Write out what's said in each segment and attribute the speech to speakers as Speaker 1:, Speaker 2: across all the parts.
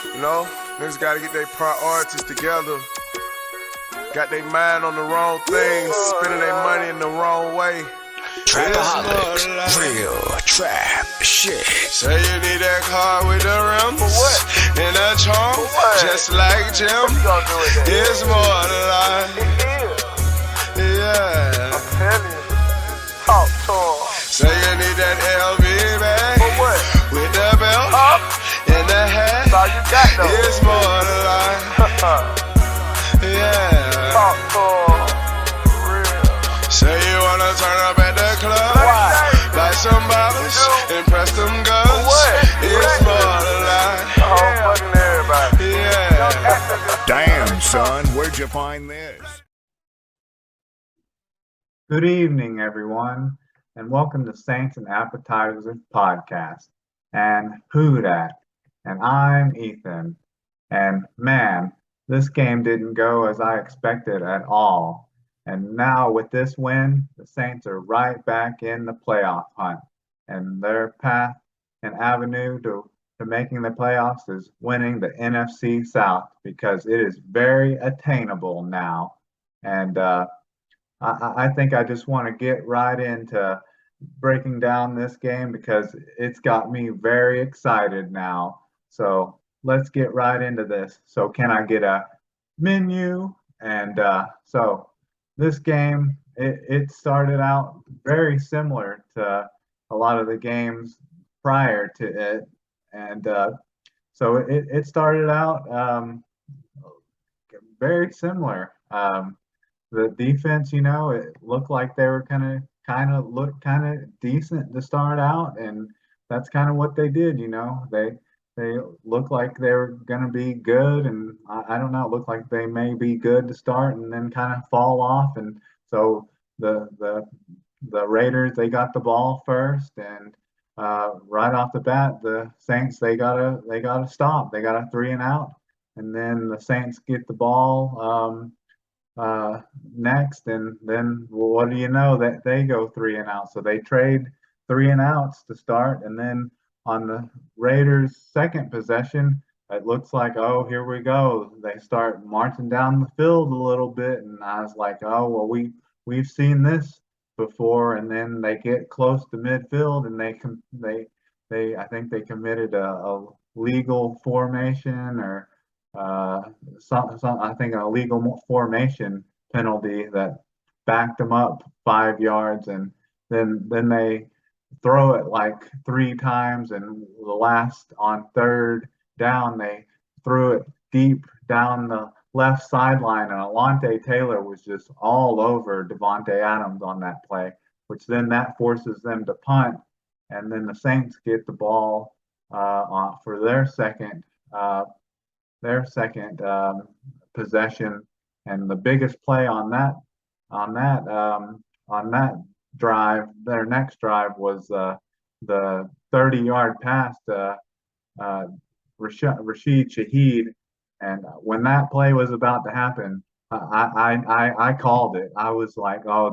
Speaker 1: You know, niggas gotta get their priorities together. Got their mind on the wrong things, spending their money in the wrong way.
Speaker 2: Trapaholics, real trap shit.
Speaker 1: Say you need that car with the rims and a charm, just like Jim. It's more than life. Yeah.
Speaker 3: I'm telling you. Talk to him.
Speaker 1: Say you need that LV bag
Speaker 3: For what?
Speaker 1: with the belt and the hat.
Speaker 3: That's all you got though.
Speaker 1: It's more than life. Yeah.
Speaker 3: Talk to him. Real.
Speaker 1: Say you wanna turn up at the club,
Speaker 3: Why?
Speaker 1: buy some bottles, impress them girls.
Speaker 3: what?
Speaker 1: It's more than life.
Speaker 3: Oh, fucking everybody.
Speaker 1: Yeah.
Speaker 2: Damn, son, where'd you find this?
Speaker 4: Good evening, everyone, and welcome to Saints and Appetizers podcast. And who dat? And I'm Ethan. And man, this game didn't go as I expected at all. And now with this win, the Saints are right back in the playoff hunt. And their path and avenue to making the playoffs is winning the NFC South because it is very attainable now. And I think I just want to get right into breaking down this game because it's got me very excited now. So let's get right into this. So can I get a menu? And so this game, it started out very similar to a lot of the games prior to it. And so it started out very similar. The defense, it looked like they were kind of decent to start out, and that's kind of what they did. They looked like they were gonna be good, and I don't know, it looked like they may be good to start and then kind of fall off. And so the Raiders, they got the ball first, and right off the bat, the Saints, they gotta stop. They got a 3 and out, and then the Saints get the ball next, and then what do you know, that they go 3 and out, so they trade 3 and outs to start. And then on the Raiders second possession, it looks like, oh, here we go, they start marching down the field a little bit, and I was like, oh well, we've seen this before. And then they get close to midfield, and they I think they committed a legal formation, or some I think an illegal formation penalty that backed them up 5 yards, and then they throw it like 3 times, and the last on third down they threw it deep down the left sideline, and Alontae Taylor was just all over Devontae Adams on that play, which then that forces them to punt, and then the Saints get the ball for their second possession. And the biggest play on that drive, their next drive, was the 30-yard pass to Rashid Shaheed. And when that play was about to happen, I called it. I was like, oh,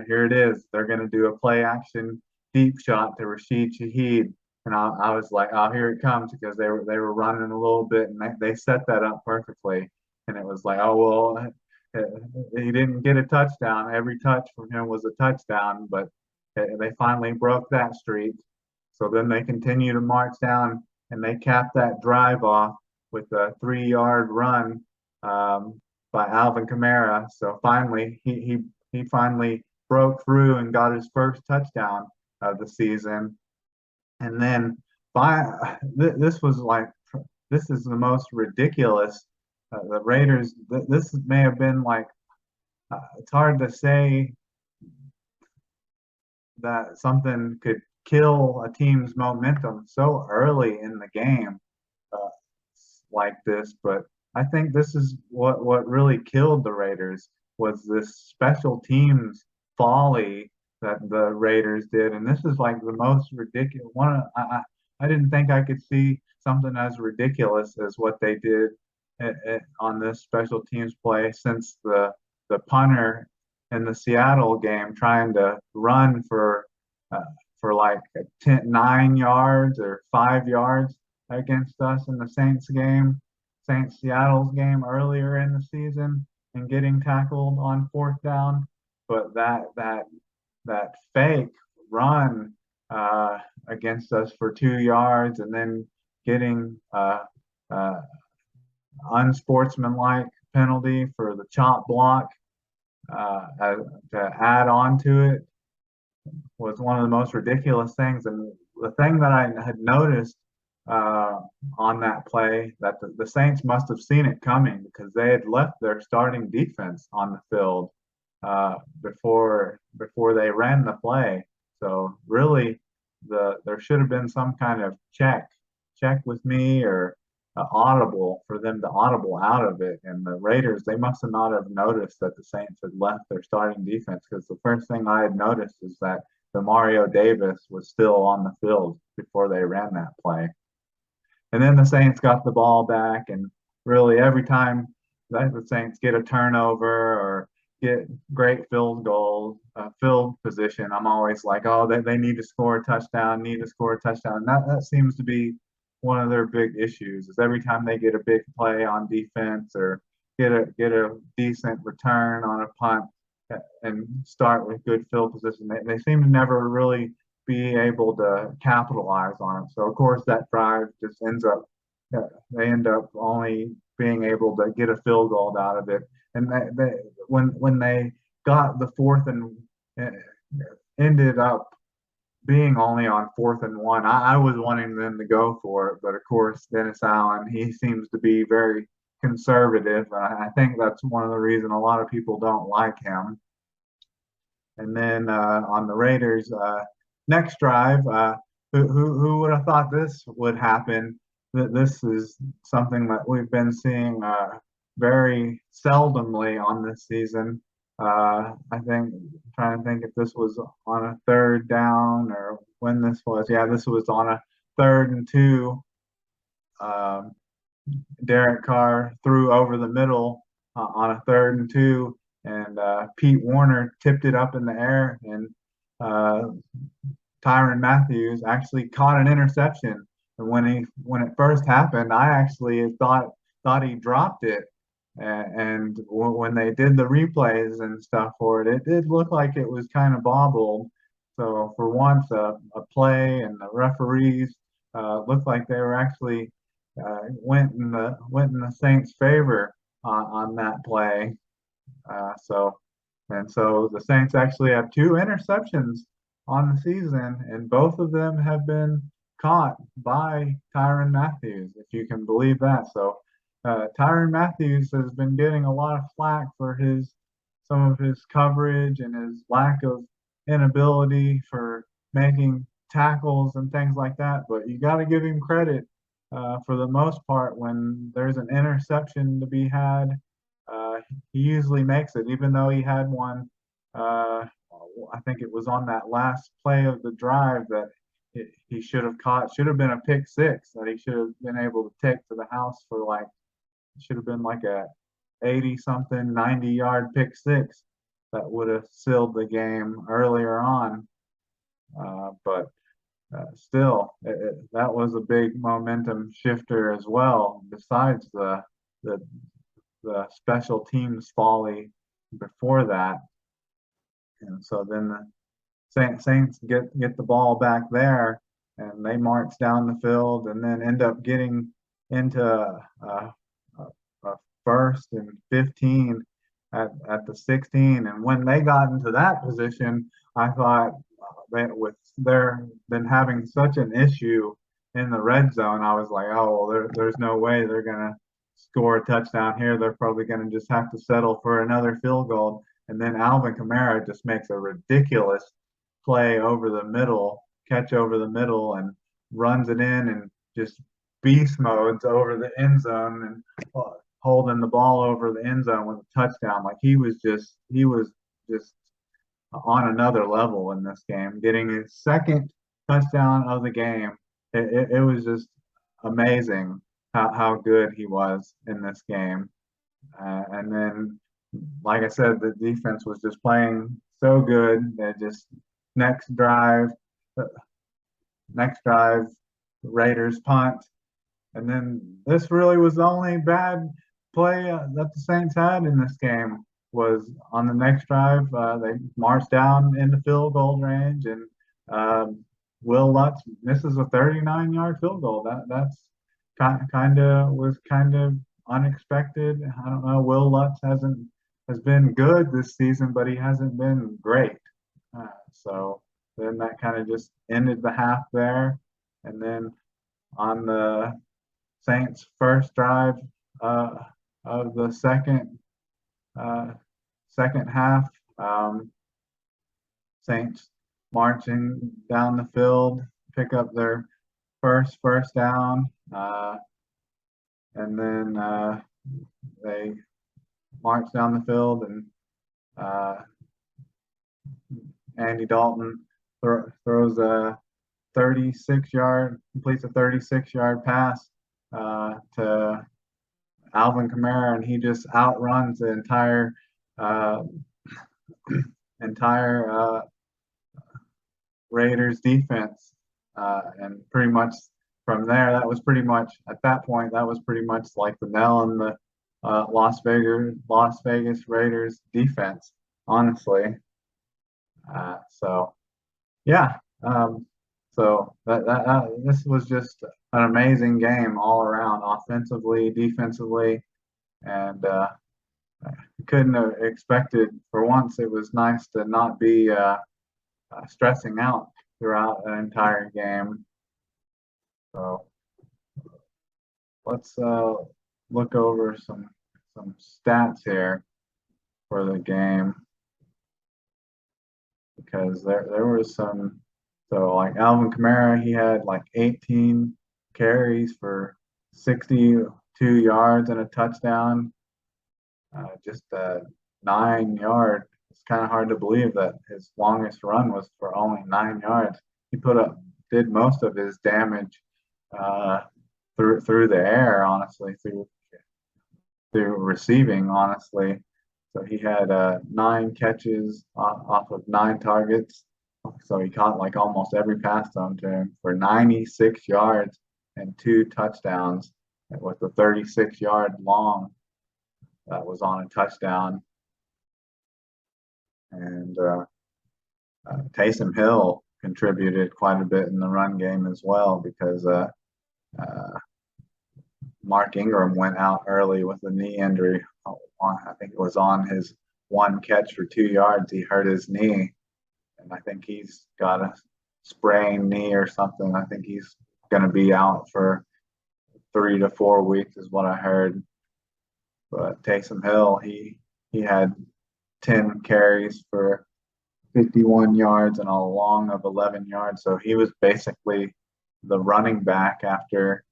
Speaker 4: here it is. They're gonna do a play action deep shot to Rashid Shaheed. And I was like, oh, here it comes, because they were running a little bit, and they set that up perfectly. And it was like, oh well, he didn't get a touchdown. Every touch from him was a touchdown, but they finally broke that streak. So then they continue to march down, and they cap that drive off with a 3-yard run by Alvin Kamara. So finally, he finally broke through and got his first touchdown of the season. And then this is the most ridiculous. The Raiders, this may have been like, it's hard to say that something could kill a team's momentum so early in the game like this, but I think this is what really killed the Raiders, was this special teams folly that the Raiders did. And this is like the most ridiculous one. I didn't think I could see something as ridiculous as what they did on this special teams play, since the punter in the Seattle game trying to run for like 9 yards or 5 yards. against us in the Saints Seattle's game earlier in the season, and getting tackled on fourth down. But that fake run against us for 2 yards, and then getting uh, unsportsmanlike penalty for the chop block to add on to it was one of the most ridiculous things. And the thing that I had noticed on that play, that the Saints must have seen it coming, because they had left their starting defense on the field before they ran the play. So really, there should have been some kind of check with me, or audible, for them to audible out of it. And the Raiders, they must have not have noticed that the Saints had left their starting defense, because the first thing I had noticed is that Mario Davis was still on the field before they ran that play. And then the Saints got the ball back, and really every time that the Saints get a turnover or get great field position, I'm always like, oh, they need to score a touchdown, need to score a touchdown. And that seems to be one of their big issues, is every time they get a big play on defense, or get a decent return on a punt, and start with good field position, they seem to never really be able to capitalize on it. So of course that drive just they end up only being able to get a field goal out of it. And when they got the fourth and ended up being only on 4th and 1, I was wanting them to go for it, but of course Dennis Allen, he seems to be very conservative, and I think that's one of the reasons a lot of people don't like him. And then on the Raiders' next drive, who would have thought this would happen? That this is something that we've been seeing very seldomly on this season. I think, trying to think if this was on a third down or when this was. Yeah, this was on a 3rd and 2. Derek Carr threw over the middle on a 3rd and 2, and Pete Warner tipped it up in the air, and Tyrann Mathieu actually caught an interception. And when it first happened, I actually thought he dropped it. And when they did the replays and stuff for it, it did look like it was kind of bobbled. So for once, a play, and the referees looked like they were actually went in the Saints' favor on that play. So the Saints actually have 2 interceptions on the season, and both of them have been caught by Tyrann Mathieu, if you can believe that. So Tyrann Mathieu has been getting a lot of flack for some of his coverage and his lack of inability for making tackles and things like that. But you got to give him credit for the most part. When there's an interception to be had, he usually makes it, even though he had one. I think it was on that last play of the drive that he should have caught. Should have been a pick six that he should have been able to take to the house for, like, should have been like a 80-something, 90-yard pick six that would have sealed the game earlier on. But still, that was a big momentum shifter as well, besides the special teams folly before that. And so then the Saints get the ball back there, and they march down the field, and then end up getting into a 1st and 15 at the 16. And when they got into that position, I thought that with their been having such an issue in the red zone, I was like, oh, well, there's no way they're gonna score a touchdown here. They're probably gonna just have to settle for another field goal. And then Alvin Kamara just makes a ridiculous play over the middle, catch over the middle, and runs it in, and just beast modes over the end zone, and holding the ball over the end zone with a touchdown. Like he was just on another level in this game, getting his 2nd touchdown of the game. It was just amazing how good he was in this game. And then, like I said, the defense was just playing so good. They just next drive, Raiders punt, And then this really was the only bad play that the Saints had in this game was on the next drive. They marched down in the field goal range, and Will Lutz misses a 39-yard field goal. That's kind of unexpected. I don't know. Will Lutz has been good this season, but he hasn't been great. So then that kind of just ended the half there, and then on the Saints' first drive uh, of the uh, second half. Saints marching down the field, pick up their first down, and then they march down the field, and uh, Andy Dalton throws a completes a 36-yard pass to Alvin Kamara, and he just outruns the uh, entire Raiders defense, and pretty much from there, that was pretty much at that point that was pretty much like the nail in the Las Vegas Raiders defense, honestly. So yeah, so this was just an amazing game all around, offensively, defensively, and couldn't have expected. For once, it was nice to not be stressing out throughout an entire game. So let's look over some stats here for the game, because there was some. So like Alvin Kamara, he had like 18 carries for 62 yards and a touchdown. Just a 9 yard. It's kind of hard to believe that his longest run was for only 9 yards. He did most of his damage through the air, honestly, through receiving, honestly. So he had 9 catches off of 9 targets. So he caught like almost every pass thrown to him for 96 yards and 2 touchdowns, with the 36-yard long that was on a touchdown. And Taysom Hill contributed quite a bit in the run game as well, because Mark Ingram went out early with a knee injury. I think it was on his one catch for 2 yards. He hurt his knee, and I think he's got a sprained knee or something. I think he's going to be out for 3 to 4 weeks, is what I heard. But Taysom Hill, he had 10 carries for 51 yards and a long of 11 yards. So he was basically the running back after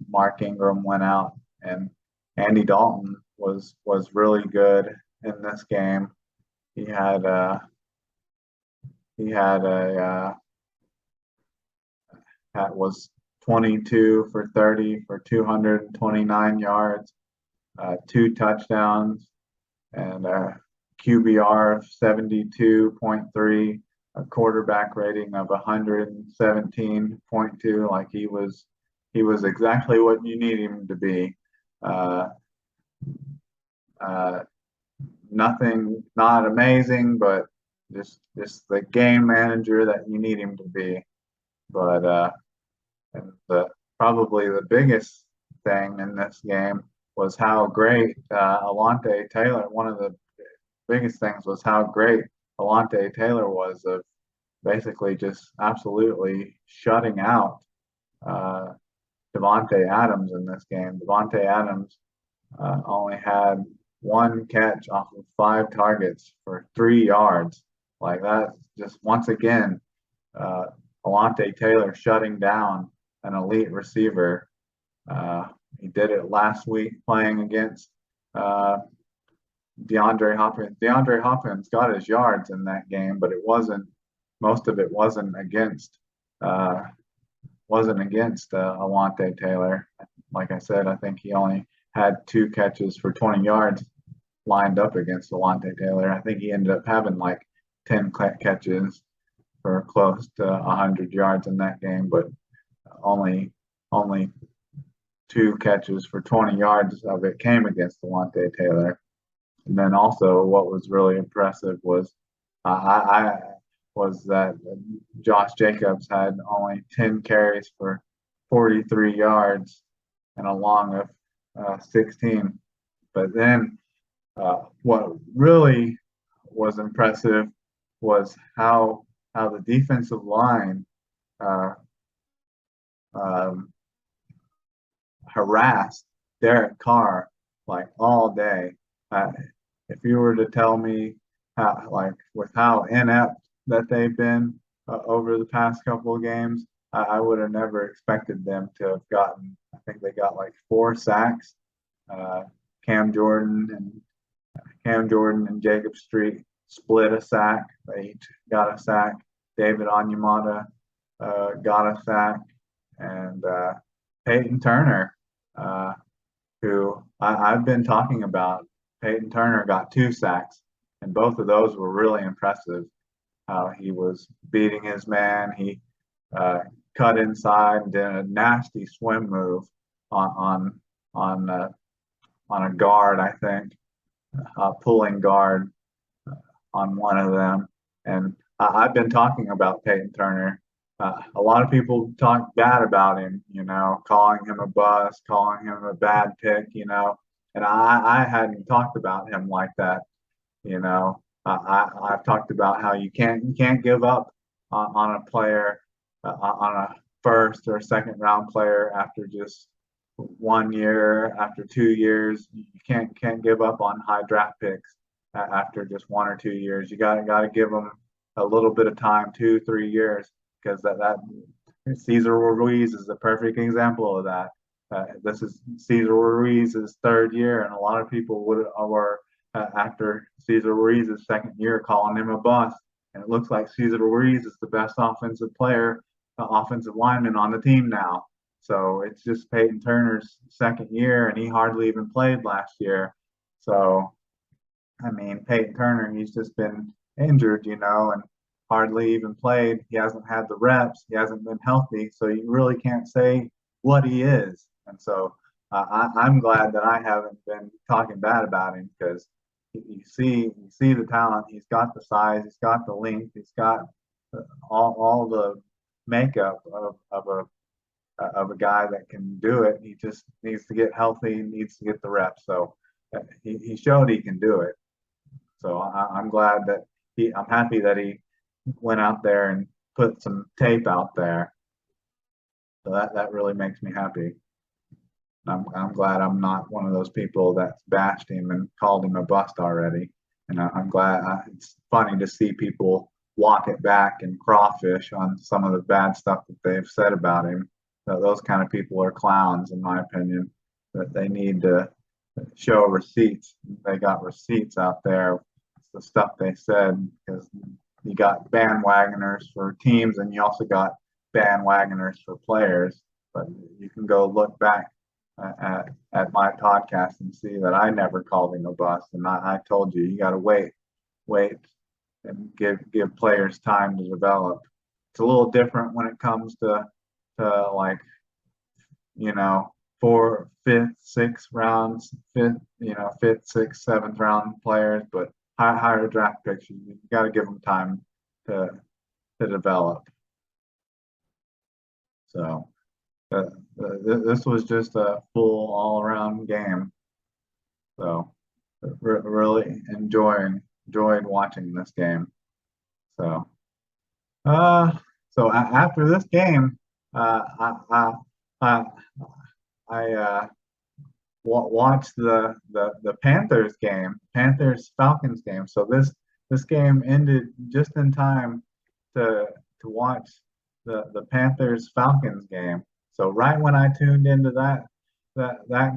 Speaker 4: Mark Ingram went out. And Andy Dalton was really good in this game. He was 22 for 30 for 229 yards, 2 touchdowns, and a QBR of 72.3, a quarterback rating of 117.2. Like he was exactly what you need him to be. Nothing, not amazing, but just the game manager that you need him to be. But and probably the biggest thing in this game was how great Alontae Taylor. One of the biggest things was how great Alontae Taylor was, of basically just absolutely shutting out Devontae Adams in this game. Devontae Adams only had 1 catch off of 5 targets for 3 yards. Like that, just once again, Alontae Taylor shutting down an elite receiver. He did it last week playing against DeAndre Hopkins. DeAndre Hopkins got his yards in that game, but most of it wasn't against Alontae Taylor. Like I said, I think he only had 2 catches for 20 yards lined up against Alontae Taylor. I think he ended up having like 10 catches for close to 100 yards in that game, but only 2 catches for 20 yards of it came against Devontae Taylor. And then also what was really impressive was I was that Josh Jacobs had only 10 carries for 43 yards and a long of 16. But then what really was impressive was how the defensive line uh, um, harassed Derek Carr like all day. If you were to tell me like with how inept that they've been over the past couple of games, I would have never expected them to have gotten. I think they got like 4 sacks. Uh, Cam Jordan and Jacob Street split a sack. They each got a sack. David Onyemata got a sack, and Peyton Turner, who I've been talking about. Peyton Turner got 2 sacks, and both of those were really impressive. How he was beating his man. He cut inside and did a nasty swim move on a guard, I think, pulling guard on one of them. And I've been talking about Peyton Turner. A lot of people talk bad about him, calling him a bust, calling him a bad pick, and I hadn't talked about him like that. I've talked about how you can't give up on a player, on a first or second round player after just 1 year, after 2 years. You can't give up on high draft picks after just 1 or 2 years. You got to give them a little bit of time, 2-3 years, because that Cesar Ruiz is the perfect example of that. This is Cesar Ruiz's 3rd year, and a lot of people were after Cesar Ruiz's 2nd year calling him a bust. And it looks like Cesar Ruiz is the best offensive lineman on the team now. So it's just Peyton Turner's 2nd year, and he hardly even played last year. So, I mean, Peyton Turner, he's just been injured, and hardly even played. He hasn't had the reps. He hasn't been healthy. So you really can't say what he is. And so I'm glad that I haven't been talking bad about him, because you see the talent. He's got the size. He's got the length. He's got all the makeup of a guy that can do it. He just needs to get healthy, needs to get the reps. So he showed he can do it. So I'm glad that I'm happy that he went out there and put some tape out there. So that really makes me happy. I'm glad I'm not one of those people that's bashed him and called him a bust already. And I'm glad. It's funny to see people walk it back and crawfish on some of the bad stuff that they've said about him. Those kind of people are clowns, in my opinion. That they need to show receipts. They got receipts out there. It's the stuff they said, because you got bandwagoners for teams, and you also got bandwagoners for players. But you can go look back at my podcast and see that I never called him a bust. And I told you got to wait and give players time to develop. It's a little different when it comes to like, 4th, 5th, 6th rounds, 5th, 6th, 7th round players, but higher draft picks, you got to give them time to develop. So this was just a full all-around game. So really enjoyed watching this game. So after this game, I watched the Panthers game, Panthers Falcons game. So this game ended just in time to watch the Panthers Falcons game. So right when I tuned into that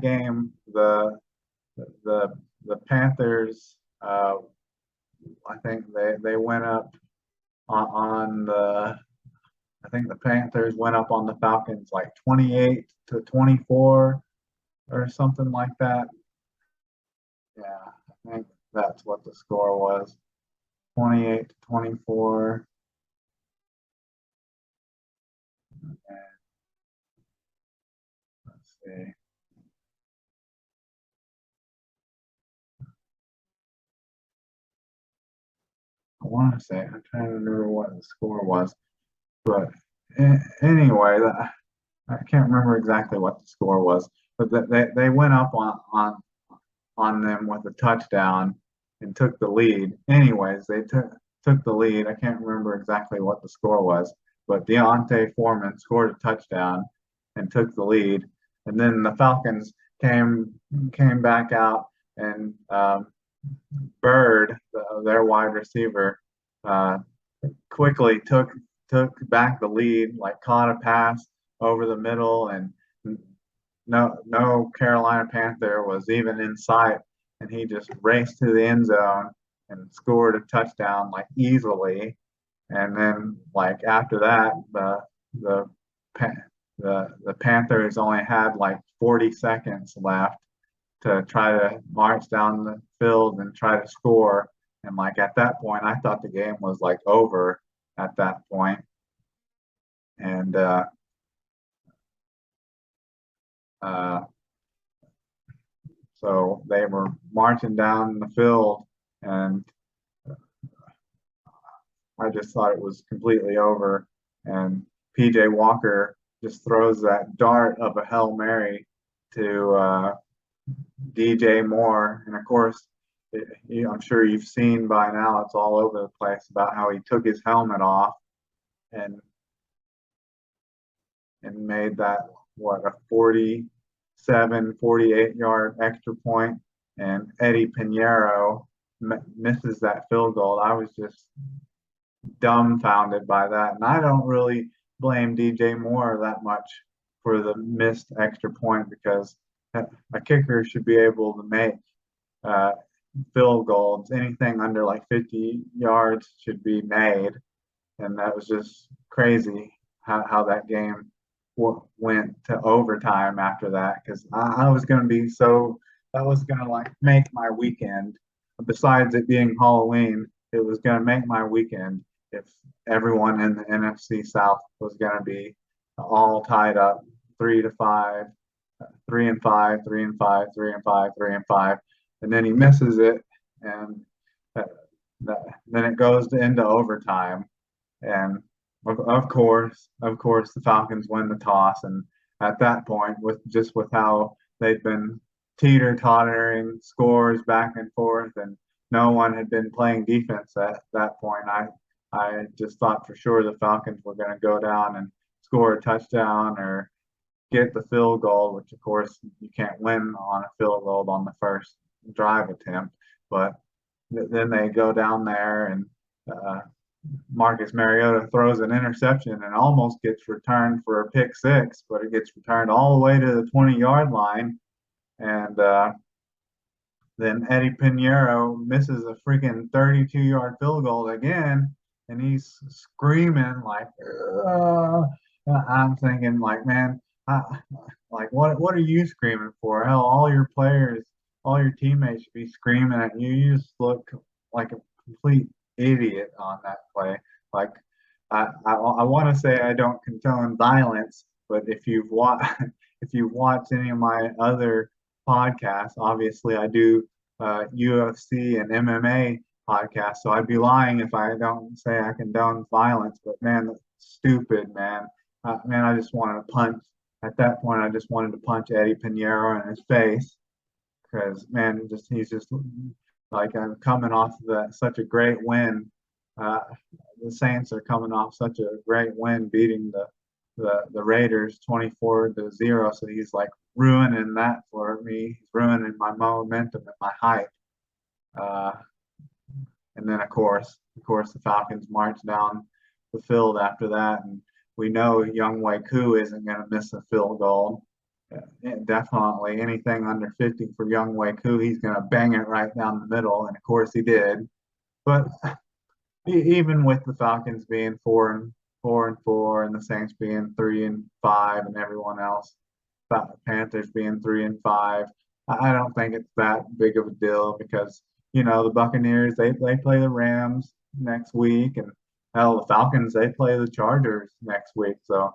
Speaker 4: game, the Panthers, I think they went up on the. I think the Panthers went up on the Falcons like 28-24 or something like that. Yeah, I think that's what the score was. 28-24. Let's see. want to say. I'm trying to remember what the score was, but anyway, I can't remember exactly what the score was, but they went up on them with a touchdown and took the lead. Anyways, they took the lead. I can't remember exactly what the score was, but Deontay Foreman scored a touchdown and took the lead. And then the Falcons came back out and Bird, their wide receiver, uh, quickly took back the lead, like caught a pass over the middle, and no Carolina Panther was even in sight, and he just raced to the end zone and scored a touchdown like easily. And then like after that, the the Panthers only had like 40 seconds left to try to march down the field and try to score. And like at that point, I thought the game was like over at that point. And uh, so they were marching down the field, and I just thought it was completely over. And PJ Walker just throws that dart of a Hail Mary to DJ Moore. And of course, I'm sure you've seen by now, it's all over the place about how he took his helmet off and made that, what, a 47, 48-yard extra point, and Eddie Pinheiro misses that field goal. I was just dumbfounded by that. And I don't really blame DJ Moore that much for the missed extra point, because a kicker should be able to make field goals. Anything under like 50 yards should be made. And that was just crazy how that game went to overtime after that, because I was going to be so, that was going to like make my weekend. Besides it being Halloween, it was going to make my weekend if everyone in the NFC South was going to be all tied up 3-5, 3-5, 3-5, 3-5, 3-5, and then he misses it, and then it goes into overtime, and of course, the Falcons win the toss, and at that point, with how they've been teeter-tottering scores back and forth, and no one had been playing defense at that point, I just thought for sure the Falcons were going to go down and score a touchdown or get the field goal, which of course you can't win on a field goal on the first drive attempt. But then they go down there, and Marcus Mariota throws an interception and almost gets returned for a pick six, but it gets returned all the way to the 20-yard line. And then Eddie Pinheiro misses a freaking 32-yard field goal again, and he's screaming like, I'm thinking like, man, like what are you screaming for? Hell, all your players, all your teammates should be screaming at you. You just look like a complete idiot on that play. Like, I want to say I don't condone violence, but if you've watched any of my other podcasts, obviously I do UFC and MMA podcasts, so I'd be lying if I don't say I condone violence. But man, that's stupid, man. Man, I just wanted to punch. At that point, I just wanted to punch Eddie Pinheiro in his face, because man, he's just like, I'm coming off of such a great win. The Saints are coming off such a great win, beating the Raiders 24-0. So he's like ruining that for me. He's ruining my momentum and my hype. And then of course the Falcons march down the field after that, and we know Young Koo isn't going to miss a field goal. Definitely anything under 50 for Young Koo, he's going to bang it right down the middle, and of course he did. But even with the Falcons being 4-4 and the Saints being 3-5 and everyone else, Panthers being 3-5, I don't think it's that big of a deal, because the Buccaneers, they play the Rams next week, and hell, the Falcons, they play the Chargers next week. So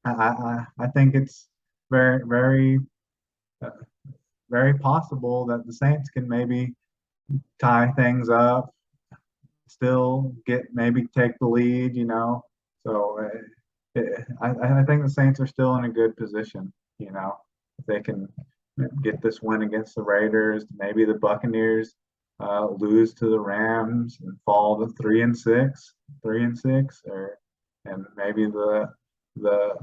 Speaker 4: I think it's very, very, very possible that the Saints can maybe tie things up still maybe take the lead, So I think the Saints are still in a good position, if they can get this win against the Raiders. Maybe the Buccaneers lose to the Rams and fall to 3-6, and maybe the the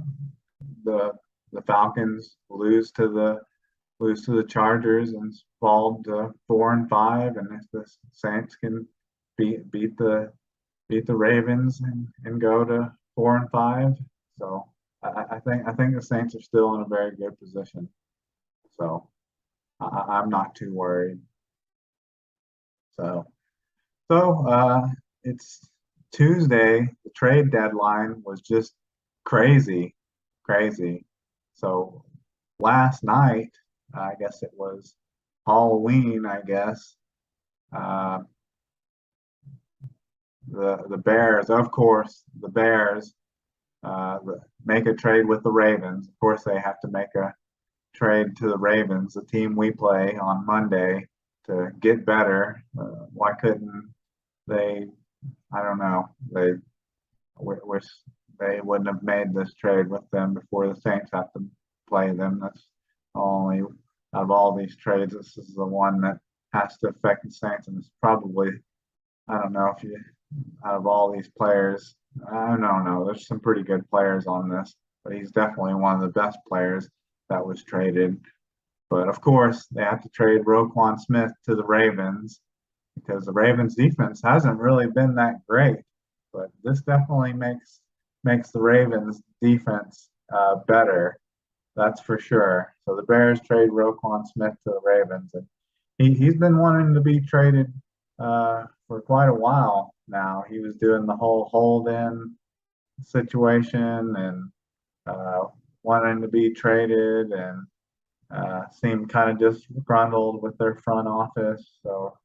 Speaker 4: the Falcons lose to the Chargers and fall to 4-5, and if the Saints can beat the Ravens and go to 4-5. So I think the Saints are still in a very good position. So I'm not too worried. So it's Tuesday. The trade deadline was just crazy, crazy. So last night, I guess it was Halloween, I guess. Uh, the Bears, of course, the Bears make a trade with the Ravens. Of course, they have to make a trade to the Ravens, the team we play on Monday, to get better. Why couldn't they? I don't know. Wish they wouldn't have made this trade with them before the Saints have to play them. That's only out of all these trades, this is the one that has to affect the Saints, and it's probably, I don't know if you, out of all these players, I don't know. There's some pretty good players on this, but he's definitely one of the best players that was traded. But of course, they have to trade Roquan Smith to the Ravens because the Ravens defense hasn't really been that great. But this definitely makes the Ravens defense better. That's for sure. So the Bears trade Roquan Smith to the Ravens, and he's been wanting to be traded for quite a while now. He was doing the whole hold-in situation and wanting to be traded, and seemed kind of disgruntled with their front office. So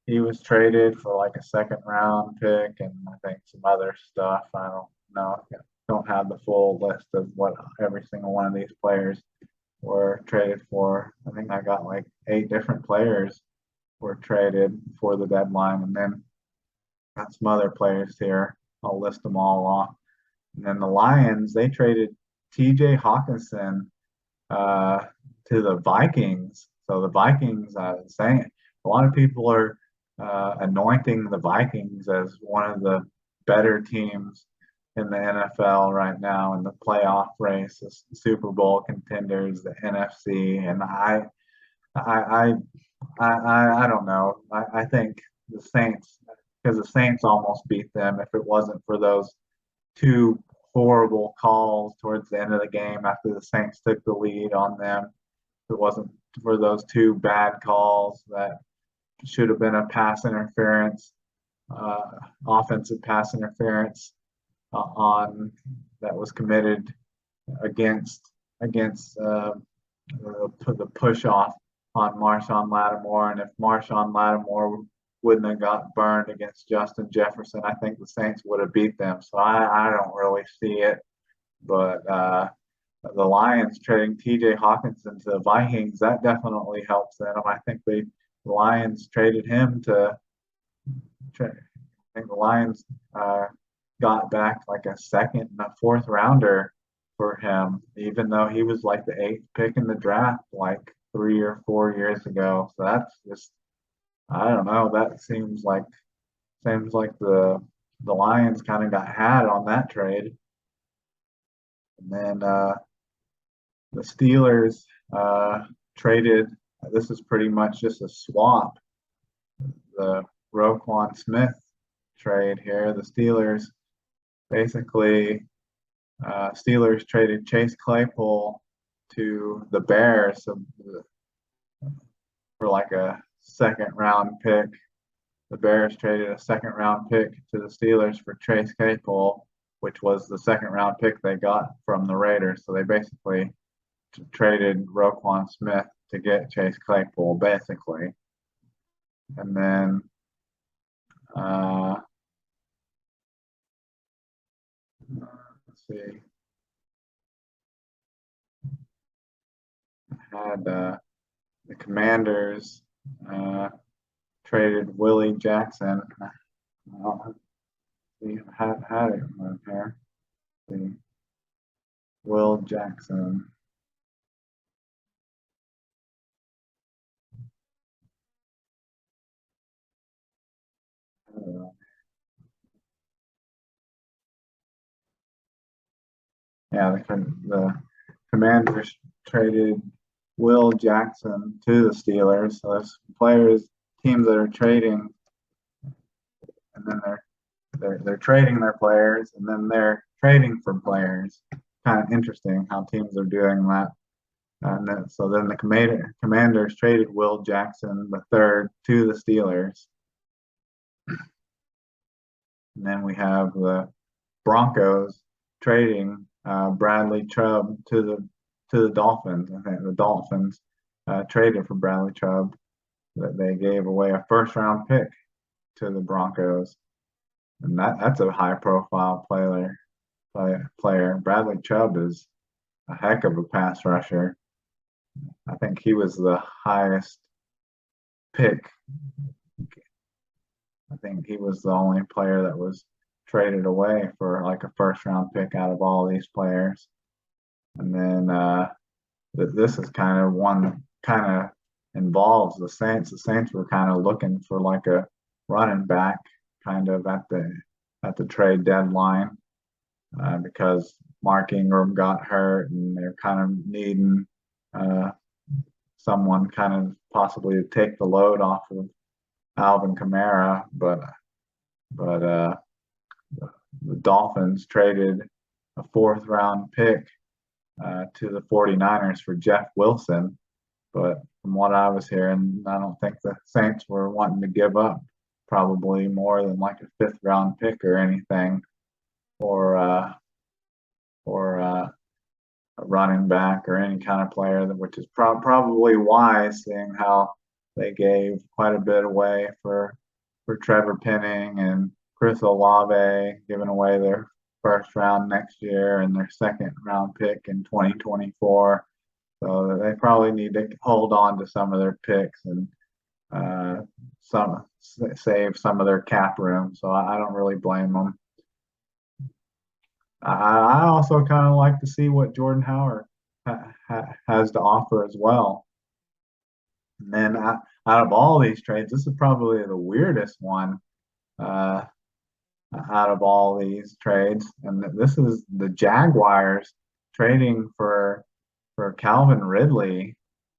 Speaker 4: he was traded for like a second round pick and I think some other stuff. I don't know. I don't have the full list of what every single one of these players were traded for. I think I got like 8 different players were traded for the deadline, and then got some other players here. I'll list them all off. And then the Lions, they traded TJ Hawkinson to the Vikings. So the Vikings, saying a lot of people are anointing the Vikings as one of the better teams in the NFL right now in the playoff race, the Super Bowl contenders, the NFC, and I don't know. I think the Saints, because the Saints almost beat them if it wasn't for those 2 horrible calls towards the end of the game after the Saints took the lead on them. If it wasn't for those 2 bad calls that should have been a pass interference, offensive pass interference on that was committed against the push off on Marshawn Lattimore, and if Marshawn Lattimore wouldn't have got burned against Justin Jefferson, I think the Saints would have beat them. So I don't really see it, but the Lions trading T.J. Hawkinson to the Vikings, that definitely helps them. I think the Lions traded him to. I think the Lions got back like a second and a fourth rounder for him, even though he was like the 8th pick in the draft like 3 or 4 years ago. So that's just, I don't know. That seems like the Lions kind of got had on that trade. And then the Steelers traded. This is pretty much just a swap. The Roquan Smith trade here. The Steelers basically Steelers traded Chase Claypool to the Bears for like a second round pick. The Bears traded a second round pick to the Steelers for Chase Claypool, which was the second round pick they got from the Raiders. So they basically traded Roquan Smith to get Chase Claypool, basically. And then let's see. Had the Commanders traded Willie Jackson We had it right here. The Will Jackson. Yeah, the Commanders traded Will Jackson to the Steelers. So there's teams that are trading, and then they're trading their players, and then they're trading for players. Kind of interesting how teams are doing that. So then the Commanders traded Will Jackson the third to the Steelers. And then we have the Broncos trading Bradley Chubb to the Dolphins. I think the Dolphins traded for Bradley Chubb. That they gave away a first round pick to the Broncos, and that's a high profile player. Bradley Chubb is a heck of a pass rusher. I think he was the highest pick. I think he was the only player that was traded away for like a first round pick out of all these players. And then this is kind of one that kind of involves the Saints. The Saints were kind of looking for like a running back kind of at the trade deadline because Mark Ingram got hurt and they're kind of needing someone kind of possibly to take the load off of Alvin Kamara, but the Dolphins traded a fourth round pick to the 49ers for Jeff Wilson. But from what I was hearing, I don't think the Saints were wanting to give up probably more than like a fifth round pick or anything for a running back or any kind of player, which is probably wise, seeing how they gave quite a bit away for Trevor Penning and Chris Olave, giving away their first round next year and their second round pick in 2024. So they probably need to hold on to some of their picks and save some of their cap room. So I don't really blame them. I also kind of like to see what Jordan Howard has to offer as well. And then out of all these trades, this is probably the weirdest one out of all these trades. And this is the Jaguars trading for Calvin Ridley.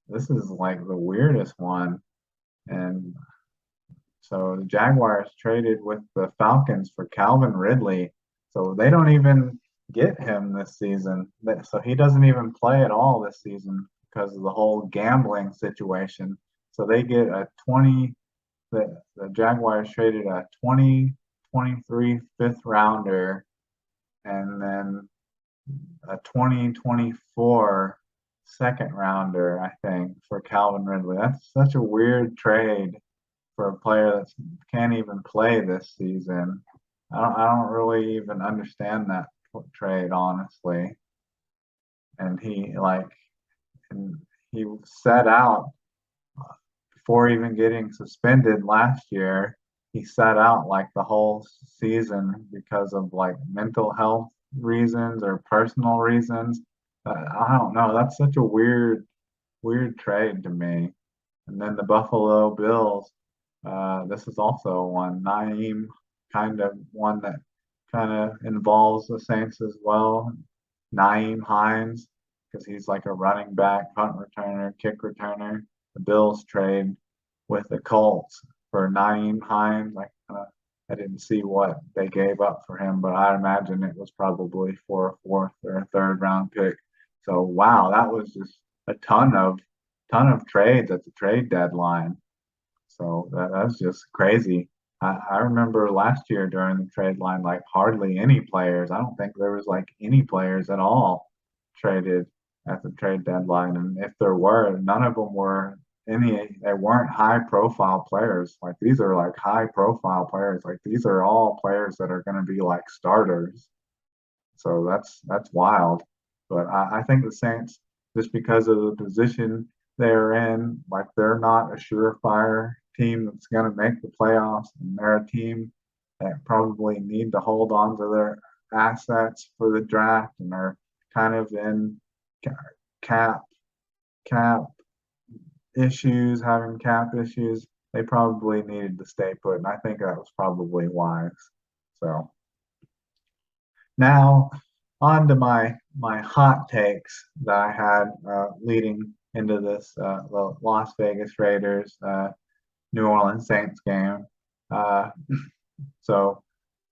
Speaker 4: This is like the weirdest one. And so the Jaguars traded with the Falcons for Calvin Ridley. So they don't even get him this season. So he doesn't even play at all this season because of the whole gambling situation. So they get the Jaguars traded a 2023 fifth rounder and then a 2024 second rounder, I think, for Calvin Ridley. That's such a weird trade for a player that can't even play this season. I don't really even understand that trade, honestly. And he set out before even getting suspended last year. He sat out like the whole season because of like mental health reasons or personal reasons. I don't know. That's such a weird trade to me. And then the Buffalo Bills. This is also one Naeem kind of one that kind of involves the Saints as well. Naeem Hines, because he's like a running back, punt returner, kick returner. The Bills trade with the Colts for Naeem Hines. I didn't see what they gave up for him, but I imagine it was probably for a fourth or a third round pick. So wow, that was just a ton of trades at the trade deadline. So that's just crazy. I remember last year during the trade line, like hardly any players. I don't think there was like any players at all traded at the trade deadline. And if there were, none of them were they weren't high profile players. Like these are like high profile players. Like these are all players that are going to be like starters. So that's wild. But I think the Saints, just because of the position they're in, like they're not a surefire team that's going to make the playoffs, and they're a team that probably need to hold on to their assets for the draft and are kind of in cap cap issues, having cap issues. They probably needed to stay put, and I think that was probably wise. So now on to my hot takes that I had leading into this the Las Vegas Raiders New Orleans Saints game. Uh,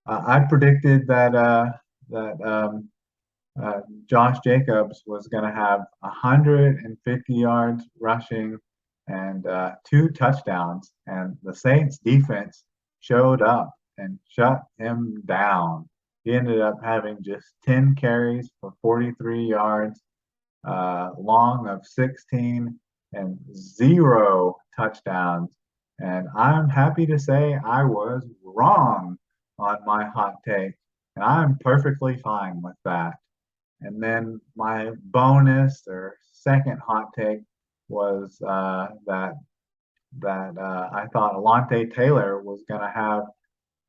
Speaker 4: I predicted that Josh Jacobs was going to have 150 yards rushing and 2 touchdowns, and the Saints defense showed up and shut him down. He ended up having just 10 carries for 43 yards, long of 16, and 0 touchdowns. And I'm happy to say I was wrong on my hot take, and I'm perfectly fine with that. And then my bonus or second hot take was that I thought Alontae Taylor was going to have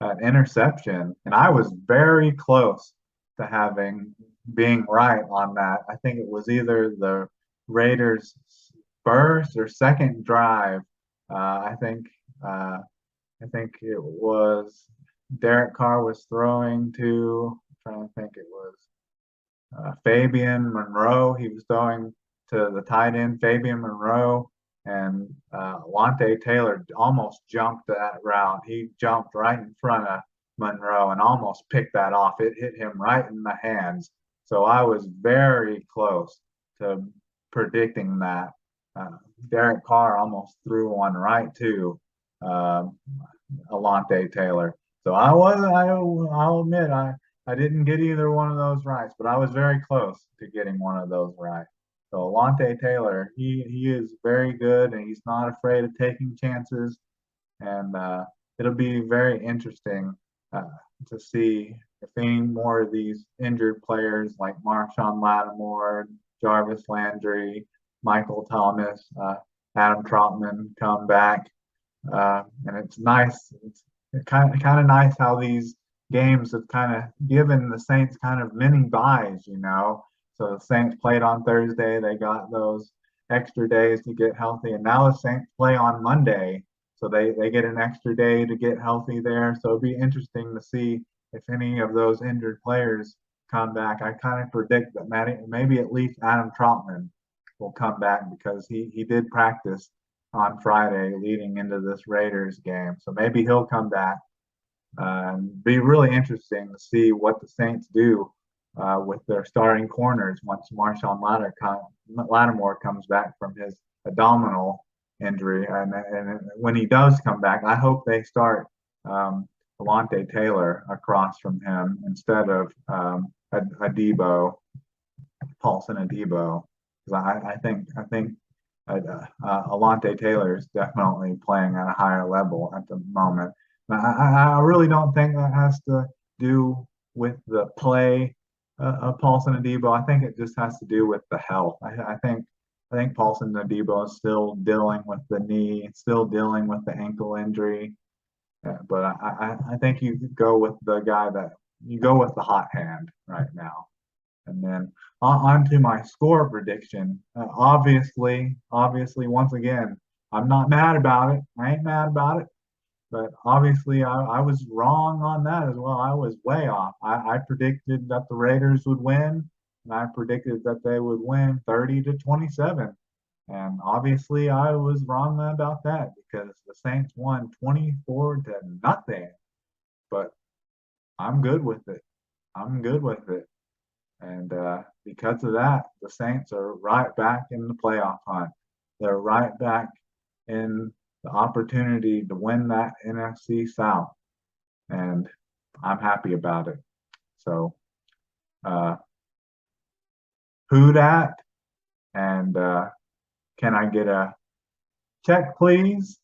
Speaker 4: an interception, and I was very close to being right on that. I think it was either the Raiders' first or second drive. I think it was Derek Carr was throwing to. I'm trying to think, it was Fabian Monroe. He was throwing to the tight end, Fabian Monroe, and Alontae Taylor almost jumped that route. He jumped right in front of Monroe and almost picked that off. It hit him right in the hands. So I was very close to predicting that. Derek Carr almost threw one right to Alontae Taylor. So I'll admit I didn't get either one of those right, but I was very close to getting one of those right. So Alontae Taylor, he is very good, and he's not afraid of taking chances. And it'll be very interesting to see if any more of these injured players like Marshawn Lattimore, Jarvis Landry, Michael Thomas, Adam Trotman come back. And it's nice. It's kind of nice how these games have kind of given the Saints kind of mini buys, So the Saints played on Thursday. They got those extra days to get healthy. And now the Saints play on Monday. So they get an extra day to get healthy there. So it'll be interesting to see if any of those injured players come back. I kind of predict that maybe at least Adam Trotman will come back because he did practice on Friday leading into this Raiders game. So maybe he'll come back. Be really interesting to see what the Saints do with their starting corners once Marshawn Lattimore comes back from his abdominal injury. And when he does come back, I hope they start Alontae Taylor across from him instead of Adebo, Paulson Adebo. Because I think Alontae Taylor is definitely playing at a higher level at the moment. I really don't think that has to do with the play of Paulson Adebo. I think it just has to do with the health. I think Paulson Adebo is still dealing with the knee, still dealing with the ankle injury. But I think you go with the guy you go with the hot hand right now. And then on to my score prediction. Obviously, once again, I'm not mad about it. I ain't mad about it. But obviously, I was wrong on that as well. I was way off. I predicted that the Raiders would win, and I predicted that they would win 30-27. And obviously, I was wrong about that because the Saints won 24-0. But I'm good with it. And because of that, the Saints are right back in the playoff hunt. They're right back in the opportunity to win that NFC South. And I'm happy about it. So, who dat? And can I get a check, please?